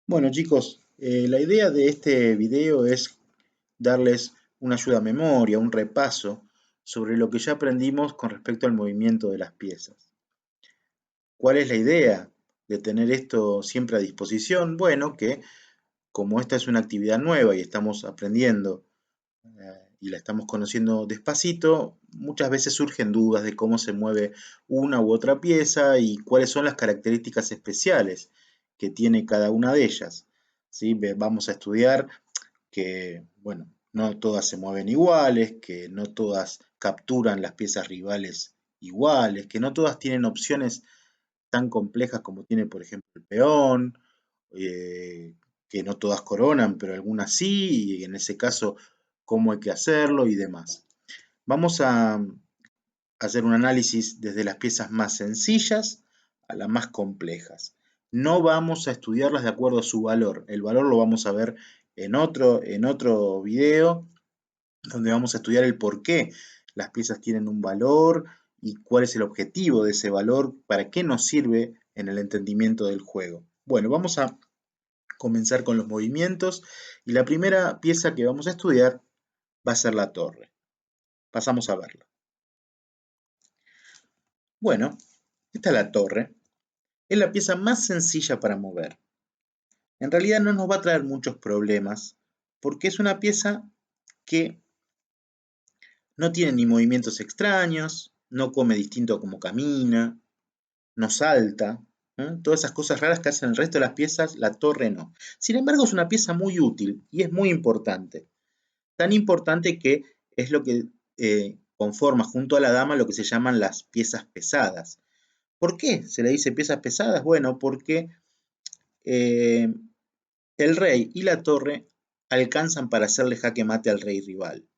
Bueno chicos, la idea de este video es darles una ayuda a memoria, un repaso sobre lo que ya aprendimos con respecto al movimiento de las piezas. ¿Cuál es la idea de tener esto siempre a disposición? Bueno, que como esta es una actividad nueva y estamos aprendiendo y la estamos conociendo despacito, muchas veces surgen dudas de cómo se mueve una u otra pieza y cuáles son las características especiales que tiene cada una de ellas. ¿Sí? Vamos a estudiar que, bueno, no todas se mueven iguales, que no todas capturan las piezas rivales iguales, que no todas tienen opciones tan complejas como tiene, por ejemplo, el peón, eh, que no todas coronan, pero algunas sí, y en ese caso, cómo hay que hacerlo y demás. Vamos a hacer un análisis desde las piezas más sencillas a las más complejas. No vamos a estudiarlas de acuerdo a su valor. El valor lo vamos a ver en otro video, donde vamos a estudiar el por qué las piezas tienen un valor y cuál es el objetivo de ese valor, para qué nos sirve en el entendimiento del juego. Bueno, vamos a comenzar con los movimientos y la primera pieza que vamos a estudiar va a ser la torre. Pasamos a verla. Bueno, esta es la torre. Es la pieza más sencilla para mover. En realidad no nos va a traer muchos problemas porque es una pieza que no tiene ni movimientos extraños, no come distinto a como camina, no salta, ¿eh? Todas esas cosas raras que hacen el resto de las piezas, la torre no. Sin embargo, es una pieza muy útil y es muy importante. Tan importante que es lo que conforma junto a la dama lo que se llaman las piezas pesadas. ¿Por qué se le dice piezas pesadas? Bueno, porque eh, el rey y la torre alcanzan para hacerle jaque mate al rey rival.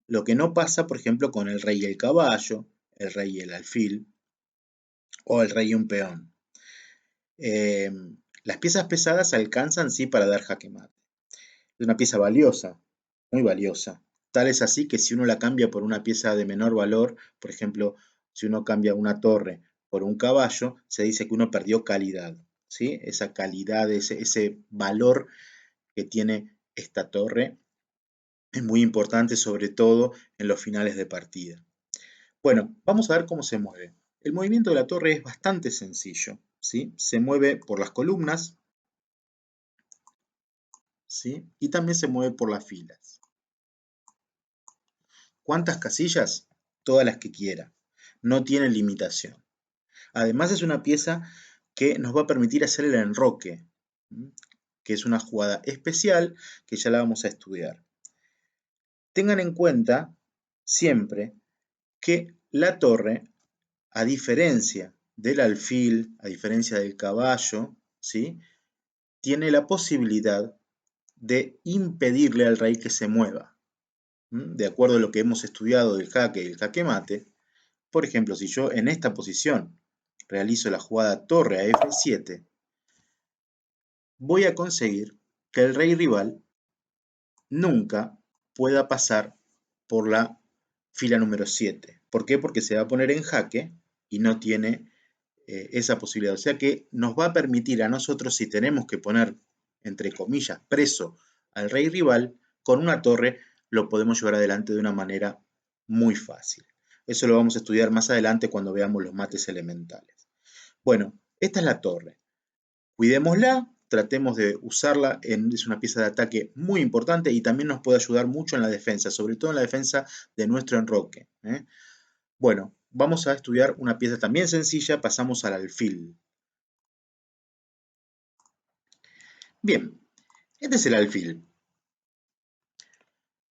Lo que no pasa, por ejemplo, con el rey y el caballo, el rey y el alfil, o el rey y un peón. Eh, las piezas pesadas alcanzan sí para dar jaque mate. Es una pieza valiosa, muy valiosa. Tal es así que si uno la cambia por una pieza de menor valor, por ejemplo, si uno cambia una torre por un caballo, se dice que uno perdió calidad, ¿sí? Esa calidad, ese valor que tiene esta torre es muy importante, sobre todo en los finales de partida. Bueno, vamos a ver cómo se mueve. El movimiento de la torre es bastante sencillo, ¿sí? Se mueve por las columnas, ¿sí? Y también se mueve por las filas. ¿Cuántas casillas? Todas las que quiera. No tiene limitación. Además es una pieza que nos va a permitir hacer el enroque, que es una jugada especial que ya la vamos a estudiar. Tengan en cuenta siempre que la torre, a diferencia del alfil, a diferencia del caballo, ¿sí? Tiene la posibilidad de impedirle al rey que se mueva. De acuerdo a lo que hemos estudiado del jaque y el jaque mate, por ejemplo, si yo en esta posición realizo la jugada torre a F7, voy a conseguir que el rey rival nunca pueda pasar por la fila número 7. ¿Por qué? Porque se va a poner en jaque y no tiene esa posibilidad. O sea que nos va a permitir a nosotros, si tenemos que poner, entre comillas, preso al rey rival, con una torre lo podemos llevar adelante de una manera muy fácil. Eso lo vamos a estudiar más adelante cuando veamos los mates elementales. Bueno, esta es la torre. Cuidémosla, tratemos de usarla, es una pieza de ataque muy importante y también nos puede ayudar mucho en la defensa, sobre todo en la defensa de nuestro enroque. Bueno, vamos a estudiar una pieza también sencilla, pasamos al alfil. Bien, este es el alfil.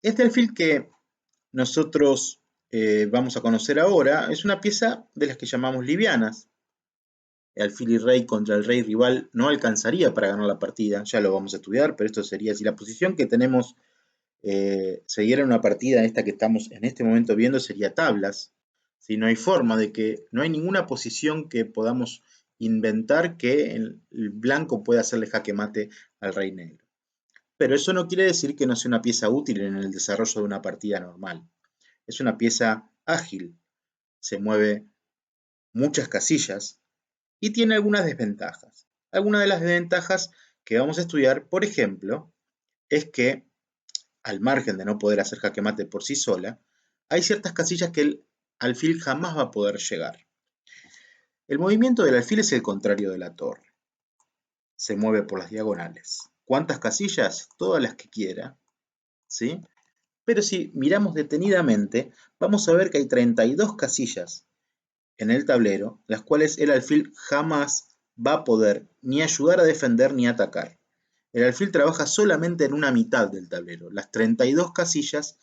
Este alfil que nosotros vamos a conocer ahora es una pieza de las que llamamos livianas. El alfil y rey contra el rey rival no alcanzaría para ganar la partida, ya lo vamos a estudiar, pero esto sería si la posición que tenemos se diera en una partida, esta que estamos en este momento viendo, sería tablas. Si no hay forma de que, no hay ninguna posición que podamos inventar que el blanco pueda hacerle jaque mate al rey negro. Pero eso no quiere decir que no sea una pieza útil en el desarrollo de una partida normal. Es una pieza ágil, se mueve muchas casillas y tiene algunas desventajas. Algunas de las desventajas que vamos a estudiar, por ejemplo, es que, al margen de no poder hacer jaque mate por sí sola, hay ciertas casillas que el alfil jamás va a poder llegar. El movimiento del alfil es el contrario de la torre. Se mueve por las diagonales. ¿Cuántas casillas? Todas las que quiera, ¿sí? Pero si miramos detenidamente, vamos a ver que hay 32 casillas en el tablero, las cuales el alfil jamás va a poder ni ayudar a defender ni atacar. El alfil trabaja solamente en una mitad del tablero, las 32 casillas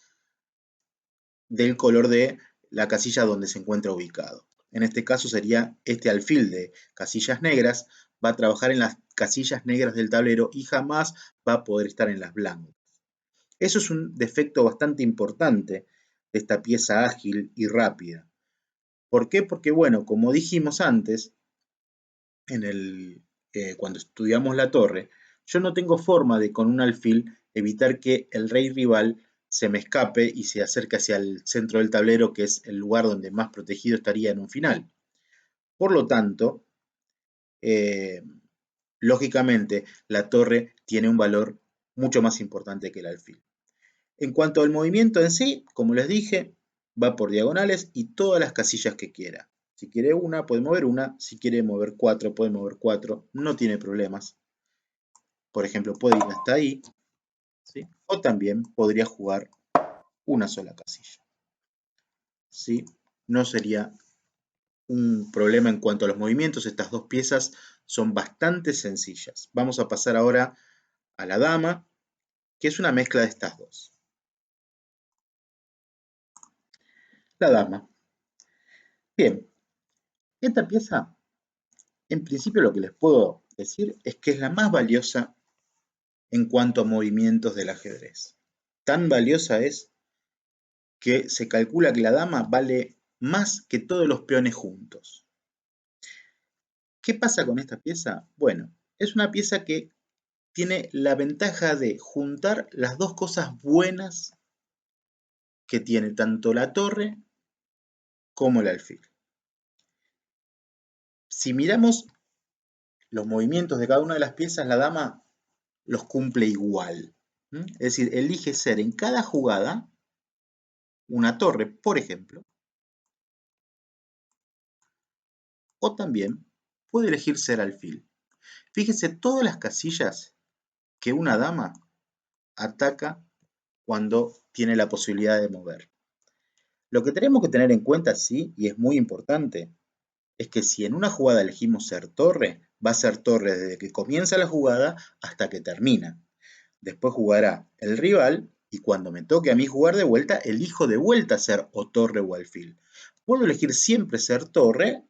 del color de la casilla donde se encuentra ubicado. En este caso sería este alfil de casillas negras, va a trabajar en las casillas negras del tablero y jamás va a poder estar en las blancas. Eso es un defecto bastante importante de esta pieza ágil y rápida. ¿Por qué? Porque, bueno, como dijimos antes, cuando estudiamos la torre, yo no tengo forma de con un alfil evitar que el rey rival se me escape y se acerque hacia el centro del tablero, que es el lugar donde más protegido estaría en un final. Por lo tanto, eh, lógicamente, la torre tiene un valor mucho más importante que el alfil. En cuanto al movimiento en sí, como les dije, va por diagonales y todas las casillas que quiera. Si quiere una, puede mover una. Si quiere mover 4, puede mover 4. No tiene problemas. Por ejemplo, puede ir hasta ahí, ¿sí? O también podría jugar una sola casilla, ¿sí? No sería un problema en cuanto a los movimientos. Estas dos piezas son bastante sencillas. Vamos a pasar ahora a la dama, que es una mezcla de estas dos. La dama. Bien, esta pieza, en principio lo que les puedo decir es que es la más valiosa en cuanto a movimientos del ajedrez. Tan valiosa es que se calcula que la dama vale más que todos los peones juntos. ¿Qué pasa con esta pieza? Bueno, es una pieza que tiene la ventaja de juntar las dos cosas buenas que tiene tanto la torre como el alfil. Si miramos los movimientos de cada una de las piezas, la dama los cumple igual. Es decir, elige ser en cada jugada una torre, por ejemplo, o también puede elegir ser alfil. Fíjese todas las casillas que una dama ataca cuando tiene la posibilidad de mover. Lo que tenemos que tener en cuenta, sí, y es muy importante, es que si en una jugada elegimos ser torre, va a ser torre desde que comienza la jugada hasta que termina. Después jugará el rival y cuando me toque a mí jugar de vuelta, elijo de vuelta ser o torre o alfil. Puedo elegir siempre ser torre,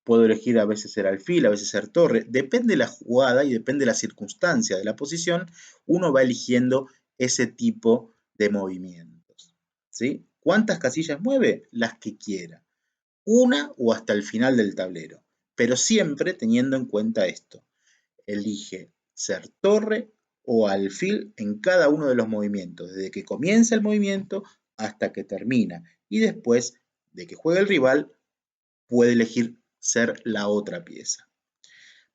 puedo elegir a veces ser alfil, a veces ser torre. Depende de la jugada y depende de la circunstancia de la posición, uno va eligiendo ese tipo de movimientos. ¿Sí? ¿Cuántas casillas mueve? Las que quiera. Una o hasta el final del tablero. Pero siempre teniendo en cuenta esto. Elige ser torre o alfil en cada uno de los movimientos, desde que comienza el movimiento hasta que termina. Y después de que juegue el rival, puede elegir ser la otra pieza.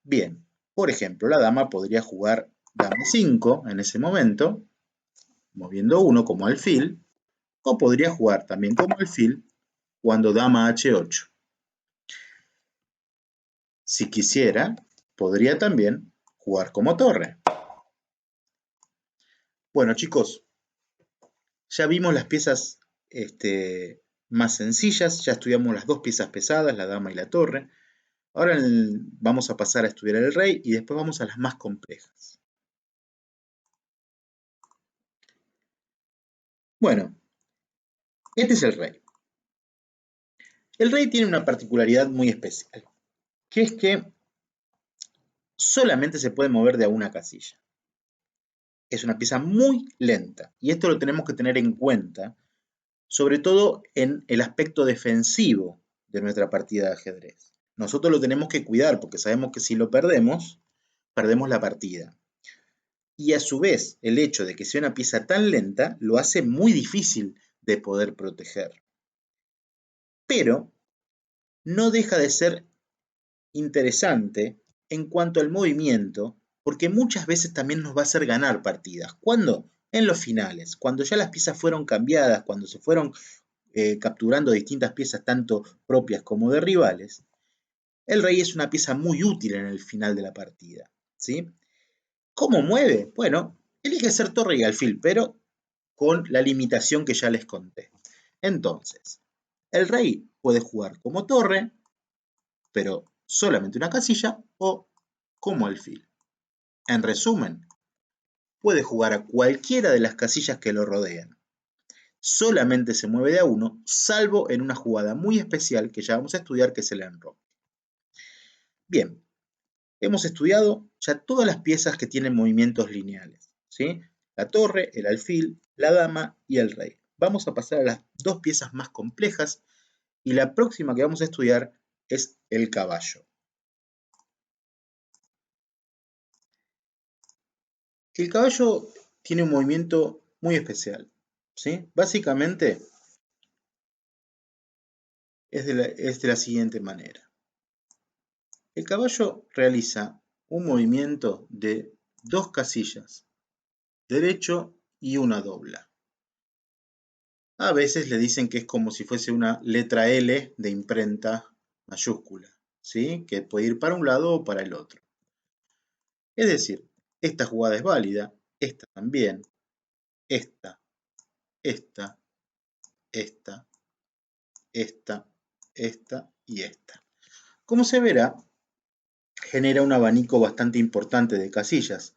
Bien, por ejemplo, la dama podría jugar dama 5 en ese momento, moviendo 1 como alfil, o podría jugar también como alfil cuando dama h8. Si quisiera, podría también jugar como torre. Bueno, chicos, ya vimos las piezas más sencillas, ya estudiamos las dos piezas pesadas, la dama y la torre. Ahora vamos a pasar a estudiar el rey y después vamos a las más complejas. Bueno, este es el rey. El rey tiene una particularidad muy especial, que es que solamente se puede mover de a una casilla. Es una pieza muy lenta y esto lo tenemos que tener en cuenta, sobre todo en el aspecto defensivo de nuestra partida de ajedrez. Nosotros lo tenemos que cuidar porque sabemos que si lo perdemos, perdemos la partida. Y a su vez, el hecho de que sea una pieza tan lenta lo hace muy difícil de poder proteger. Pero no deja de ser interesante en cuanto al movimiento porque muchas veces también nos va a hacer ganar partidas. ¿Cuándo? En los finales, cuando ya las piezas fueron cambiadas, cuando se fueron capturando distintas piezas, tanto propias como de rivales. El rey es una pieza muy útil en el final de la partida, ¿sí? ¿Cómo mueve? Bueno, elige ser torre y alfil, pero con la limitación que ya les conté. Entonces, el rey puede jugar como torre, pero solamente una casilla, o como alfil. En resumen, puede jugar a cualquiera de las casillas que lo rodean. Solamente se mueve de a uno, salvo en una jugada muy especial que ya vamos a estudiar, que es el enroque. Bien, hemos estudiado ya todas las piezas que tienen movimientos lineales, ¿sí? La torre, el alfil, la dama y el rey. Vamos a pasar a las dos piezas más complejas y la próxima que vamos a estudiar es el caballo. El caballo tiene un movimiento muy especial, ¿sí? Básicamente es de la siguiente manera. El caballo realiza un movimiento de dos casillas, derecho y una dobla. A veces le dicen que es como si fuese una letra L de imprenta mayúscula, ¿sí? Que puede ir para un lado o para el otro. Es decir, esta jugada es válida, esta también, esta, esta, esta, esta y esta. Como se verá, genera un abanico bastante importante de casillas.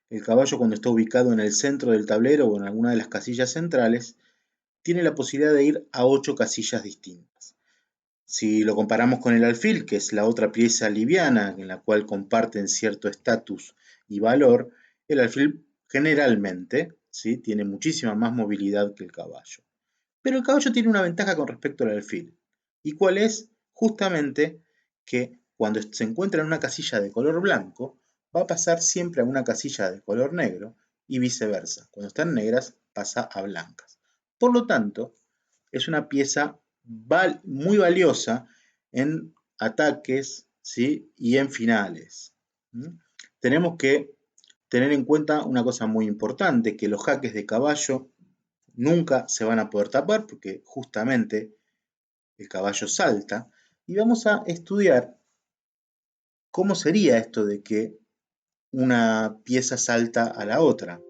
El caballo, cuando está ubicado en el centro del tablero o en alguna de las casillas centrales, tiene la posibilidad de ir a 8 casillas distintas. Si lo comparamos con el alfil, que es la otra pieza liviana en la cual comparten cierto estatus y valor, el alfil generalmente, ¿sí?, tiene muchísima más movilidad que el caballo. Pero el caballo tiene una ventaja con respecto al alfil. ¿Y cuál es? Justamente que cuando se encuentra en una casilla de color blanco, va a pasar siempre a una casilla de color negro y viceversa. Cuando están negras, pasa a blancas. Por lo tanto, es una pieza muy valiosa en ataques, ¿sí?, y en finales. Tenemos que tener en cuenta una cosa muy importante, que los jaques de caballo nunca se van a poder tapar porque justamente el caballo salta. Y vamos a estudiar cómo sería esto de que una pieza salta a la otra.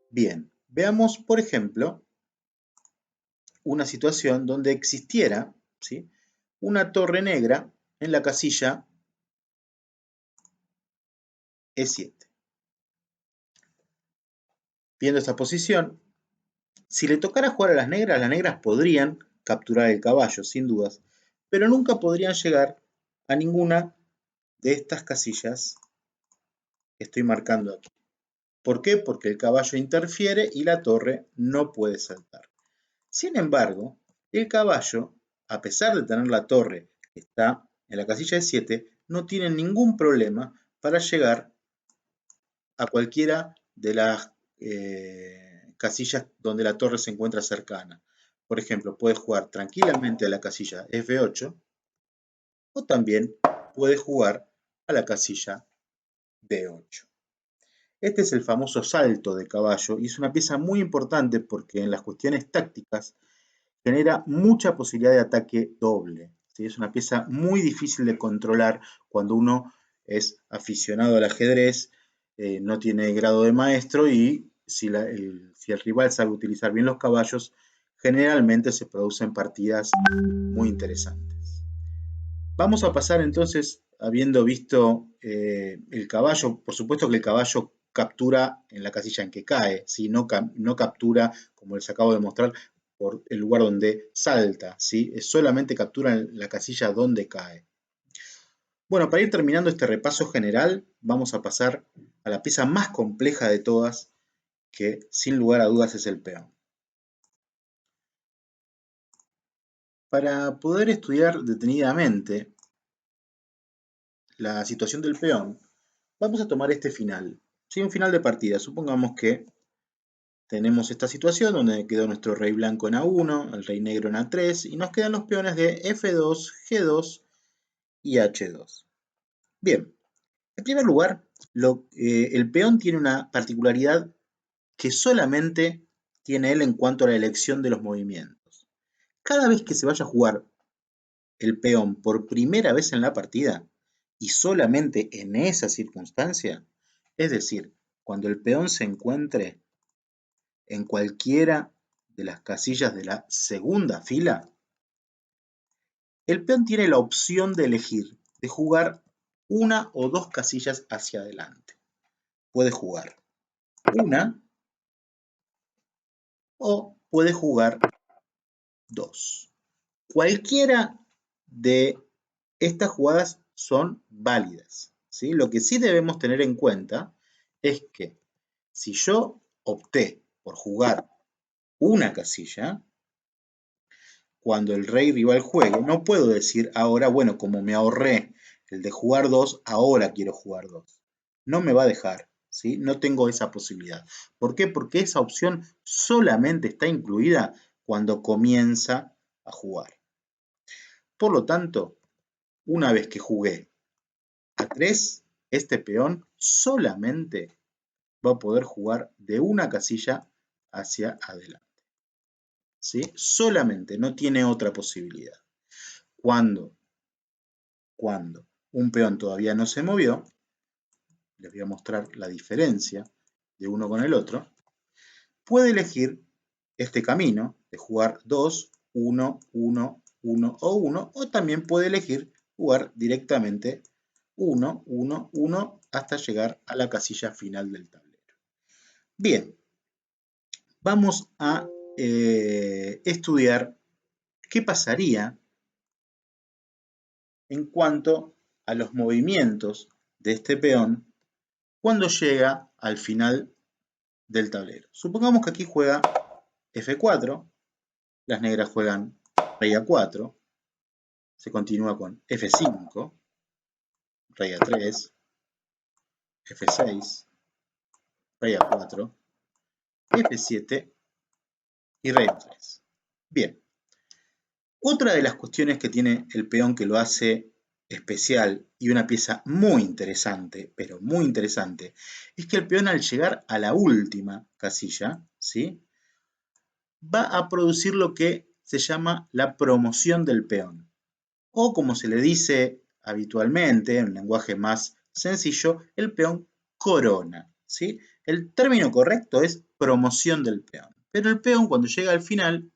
Bien, veamos por ejemplo una situación donde existiera, ¿sí?, una torre negra en la casilla E7. Viendo esta posición, si le tocara jugar a las negras podrían capturar el caballo, sin dudas, pero nunca podrían llegar a ninguna de estas casillas que estoy marcando aquí. ¿Por qué? Porque el caballo interfiere y la torre no puede saltar. Sin embargo, el caballo, a pesar de tener la torre que está en la casilla de 7, no tiene ningún problema para llegar a cualquiera de las casillas donde la torre se encuentra cercana. Por ejemplo, puede jugar tranquilamente a la casilla F8 o también puede jugar a la casilla D8. Este es el famoso salto de caballo y es una pieza muy importante porque en las cuestiones tácticas genera mucha posibilidad de ataque doble, ¿sí? Es una pieza muy difícil de controlar cuando uno es aficionado al ajedrez, no tiene grado de maestro y si el rival sabe utilizar bien los caballos, generalmente se producen partidas muy interesantes. Vamos a pasar entonces, habiendo visto el caballo, por supuesto que el caballo captura en la casilla en que cae, ¿sí? No captura, como les acabo de mostrar, por el lugar donde salta, ¿sí? Solamente captura en la casilla donde cae. Bueno, para ir terminando este repaso general, vamos a pasar a la pieza más compleja de todas, que sin lugar a dudas es el peón. Para poder estudiar detenidamente la situación del peón, vamos a tomar este final, ¿sí? Un final de partida. Supongamos que tenemos esta situación donde quedó nuestro rey blanco en A1, el rey negro en A3 y nos quedan los peones de F2, G2 y H2. Bien, en primer lugar El peón tiene una particularidad que solamente tiene él en cuanto a la elección de los movimientos. Cada vez que se vaya a jugar el peón por primera vez en la partida, y solamente en esa circunstancia, es decir, cuando el peón se encuentre en cualquiera de las casillas de la segunda fila, el peón tiene la opción de elegir, de jugar una o dos casillas hacia adelante. Puede jugar una o puede jugar dos. Cualquiera de estas jugadas son válidas, ¿sí? Lo que sí debemos tener en cuenta es que si yo opté por jugar una casilla, cuando el rey rival juegue, no puedo decir ahora, bueno, como me ahorré el de jugar dos, ahora quiero jugar dos. No me va a dejar, ¿sí? No tengo esa posibilidad. ¿Por qué? Porque esa opción solamente está incluida cuando comienza a jugar. Por lo tanto, una vez que jugué a 3, este peón solamente va a poder jugar de una casilla hacia adelante. ¿Sí? Solamente, no tiene otra posibilidad. Cuando un peón todavía no se movió, les voy a mostrar la diferencia de uno con el otro, puede elegir este camino de jugar 2, 1, 1, 1 o 1, o también puede elegir jugar directamente 1, 1, 1 hasta llegar a la casilla final del tablero. Bien, vamos a estudiar qué pasaría en cuanto a los movimientos de este peón cuando llega al final del tablero. Supongamos que aquí juega F4, las negras juegan rey A4, se continúa con F5, rey A3, F6, rey A4, F7 y rey A3. Bien, otra de las cuestiones que tiene el peón que lo hace especial y una pieza muy interesante, pero muy interesante, es que el peón al llegar a la última casilla, ¿sí?, va a producir lo que se llama la promoción del peón, o como se le dice habitualmente, en un lenguaje más sencillo, el peón corona, ¿sí? El término correcto es promoción del peón, pero el peón cuando llega al final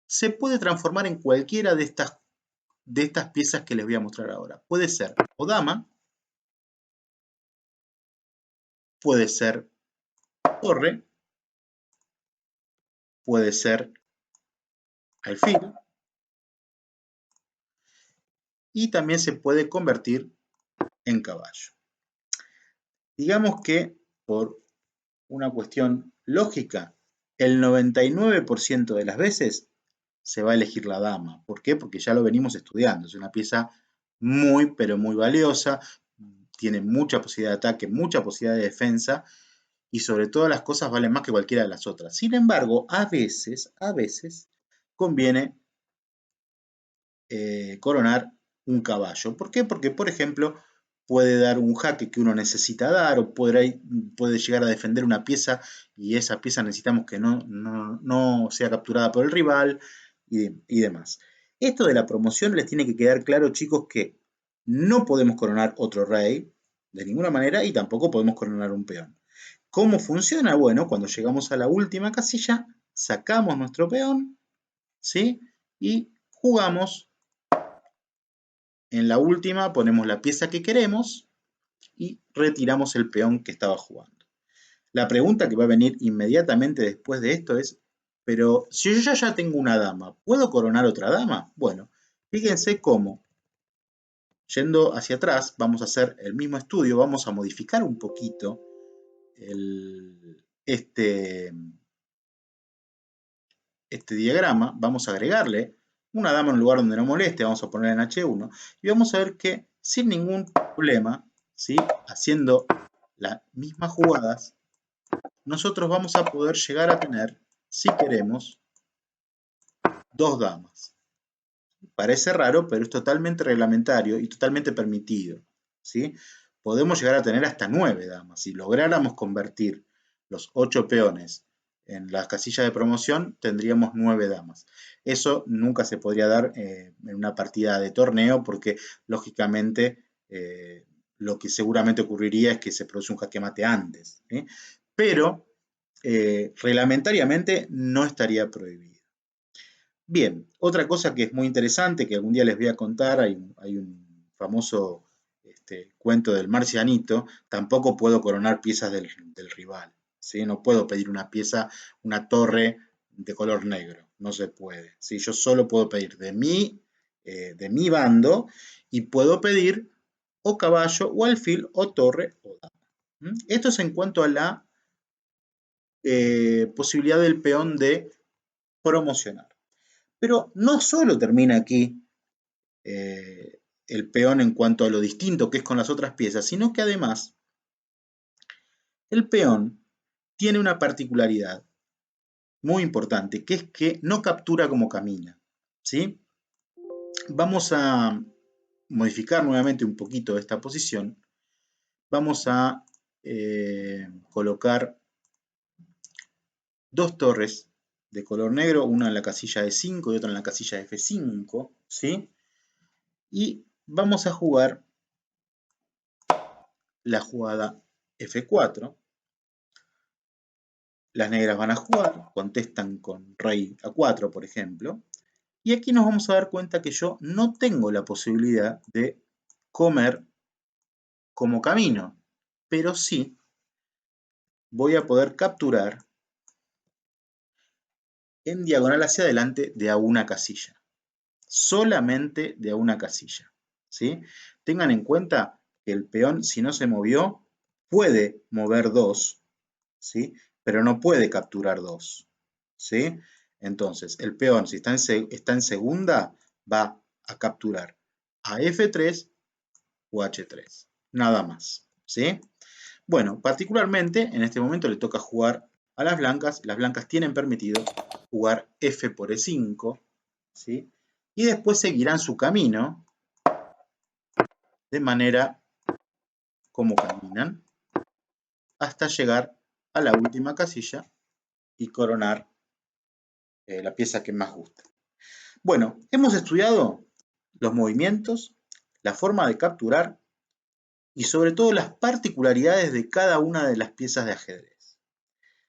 se puede transformar en cualquiera de estas piezas que les voy a mostrar ahora. Puede ser o dama, puede ser torre, puede ser alfil y también se puede convertir en caballo. Digamos que por una cuestión lógica, el 99% de las veces se va a elegir la dama. ¿Por qué? Porque ya lo venimos estudiando. Es una pieza muy, pero muy valiosa. Tiene mucha posibilidad de ataque, mucha posibilidad de defensa. Y sobre todas las cosas vale más que cualquiera de las otras. Sin embargo, a veces conviene coronar un caballo. ¿Por qué? Porque, por ejemplo, puede dar un jaque que uno necesita dar o puede llegar a defender una pieza y esa pieza necesitamos que no sea capturada por el rival y demás. Esto de la promoción les tiene que quedar claro, chicos, que no podemos coronar otro rey de ninguna manera y tampoco podemos coronar un peón. ¿Cómo funciona? Bueno, cuando llegamos a la última casilla, sacamos nuestro peón, ¿sí? Y jugamos. En la última ponemos la pieza que queremos y retiramos el peón que estaba jugando. La pregunta que va a venir inmediatamente después de esto es, pero si yo ya tengo una dama, ¿puedo coronar otra dama? Bueno, fíjense cómo, yendo hacia atrás, vamos a hacer el mismo estudio, vamos a modificar un poquito este diagrama, vamos a agregarle una dama en un lugar donde no moleste, vamos a poner en H1, y vamos a ver que sin ningún problema, ¿sí?, haciendo las mismas jugadas, nosotros vamos a poder llegar a tener, si queremos, dos damas. Parece raro, pero es totalmente reglamentario y totalmente permitido. ¿sí? Podemos llegar a tener hasta 9 damas. Si lográramos convertir los 8 peones en las casillas de promoción, tendríamos 9 damas. Eso nunca se podría dar en una partida de torneo porque, lógicamente, lo que seguramente ocurriría es que se produce un jaque mate antes, ¿sí? Pero reglamentariamente no estaría prohibido. Bien, otra cosa que es muy interesante, que algún día les voy a contar, hay un famoso cuento del marcianito, tampoco puedo coronar piezas del rival, ¿sí? No puedo pedir una pieza, una torre de color negro, no se puede, ¿sí? Yo solo puedo pedir de mi bando y puedo pedir o caballo o alfil o torre o dama. Esto es en cuanto a la posibilidad del peón de promocionar. Pero no solo termina aquí el peón en cuanto a lo distinto que es con las otras piezas, sino que además el peón tiene una particularidad muy importante, que es que no captura como camina, ¿sí? Vamos a modificar nuevamente un poquito esta posición. Vamos a colocar dos torres de color negro, una en la casilla de 5 y otra en la casilla de F5, ¿sí? Y vamos a jugar la jugada F4. Las negras van a jugar, contestan con rey A4, por ejemplo. Y aquí nos vamos a dar cuenta que yo no tengo la posibilidad de comer como camino, pero sí voy a poder capturar en diagonal hacia adelante de a una casilla. Solamente de a una casilla, ¿sí? Tengan en cuenta que el peón, si no se movió, puede mover 2, ¿sí? Pero no puede capturar 2, ¿sí? Entonces, el peón, si está en segunda, va a capturar a F3 o H3, nada más, ¿sí? Bueno, particularmente en este momento le toca jugar a las blancas tienen permitido jugar F por E5, ¿sí? Y después seguirán su camino de manera como caminan hasta llegar a la última casilla y coronar la pieza que más gusta. Bueno, hemos estudiado los movimientos, la forma de capturar y sobre todo las particularidades de cada una de las piezas de ajedrez.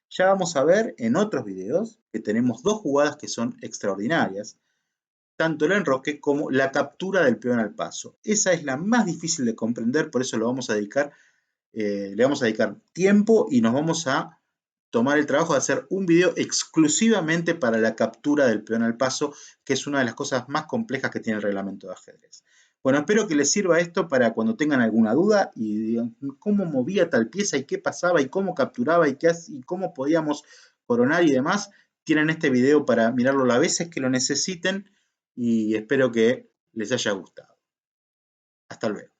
Ya vamos a ver en otros videos que tenemos dos jugadas que son extraordinarias, tanto el enroque como la captura del peón al paso. Esa es la más difícil de comprender, por eso le vamos a dedicar tiempo y nos vamos a tomar el trabajo de hacer un video exclusivamente para la captura del peón al paso, que es una de las cosas más complejas que tiene el reglamento de ajedrez. Bueno, espero que les sirva esto para cuando tengan alguna duda y digan cómo movía tal pieza y qué pasaba y cómo capturaba y cómo podíamos coronar y demás. Tienen este video para mirarlo las veces que lo necesiten y espero que les haya gustado. Hasta luego.